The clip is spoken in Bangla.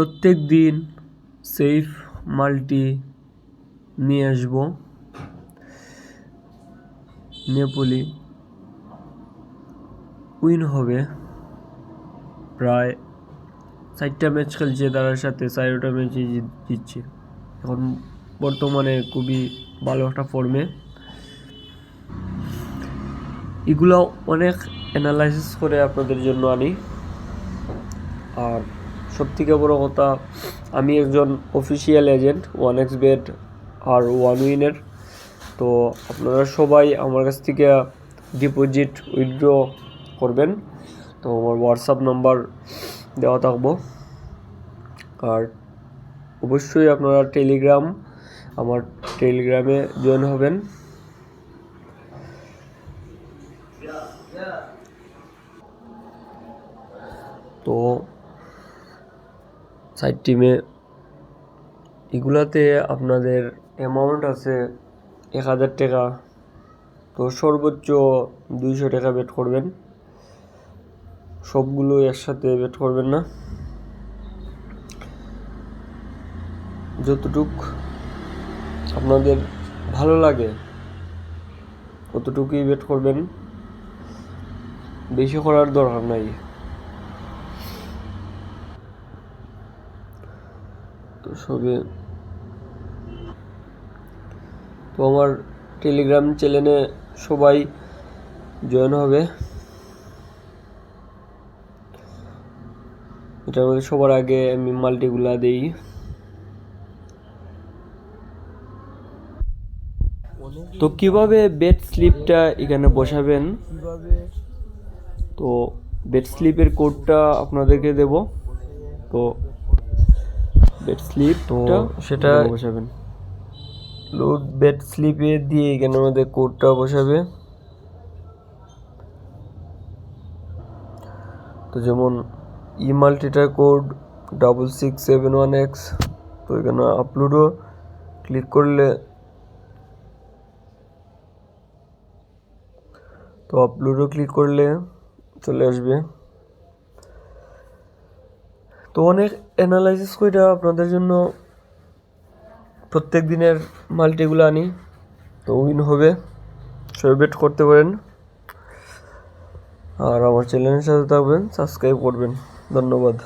প্রত্যেক দিন সেফ মাল্টি নিয়ে আসবো। নেপোলি উইন হবে। প্রায় 4টা ম্যাচ খেলছে তার সাথে 4টা ম্যাচই জিতছে। এখন বর্তমানে খুবই ভালো একটা ফর্মে। এগুলো অনেক অ্যানালাইসিস করে আপনাদের জন্য আনি। আর সবথেকে বড় কথা, আমি একজন অফিসিয়াল এজেন্ট 1xBet আর 1win-এর। তো আপনারা সবাই আমার কাছ থেকে ডিপোজিট উইথড্র করবেন। তো আমার হোয়াটসঅ্যাপ নাম্বার দেওয়া থাকবো। আর অবশ্যই আপনারা আমার টেলিগ্রামে জয়েন হবেন। তো সাইড টিমে এগুলাতে আপনাদের অ্যামাউন্ট আছে 1000 টাকা। তো সর্বোচ্চ 200 টাকা বেট করবেন। সবগুলো একসাথে বেট করবেন না, যতটুক আপনাদের ভালো লাগে ততটুকুই বেট করবেন, বেশি করার দরকার নাই। তো আমার টেলিগ্রাম চ্যানেলে সবাই জয়েন হবে। এটার মধ্যে সবার আগে আমি মাল্টিগুলা দিই। তো কিভাবে বেট স্লিপটা এখানে বসাবেন, তো বেট স্লিপের কোডটা আপনাদেরকে দেব। তো বেট স্লিপ তো সেটা বসাবেন, লোড বেট স্লিপে দিয়ে এখানে আমাদের কোডটা বসাবে। তো যেমন মাল্টিটার কোড 6671X। তো এখানে আপলোডও ক্লিক করলে চলে আসবে। তো অনেক অ্যানালাইসিস করে আপনাদের জন্য প্রত্যেক দিনের মাল্টিগুলো আনি। তো উইন হবে, সবাই বেট করতে পারেন। আর আমার চ্যানেলের সাথে থাকবেন, সাবস্ক্রাইব করবেন। ধন্যবাদ।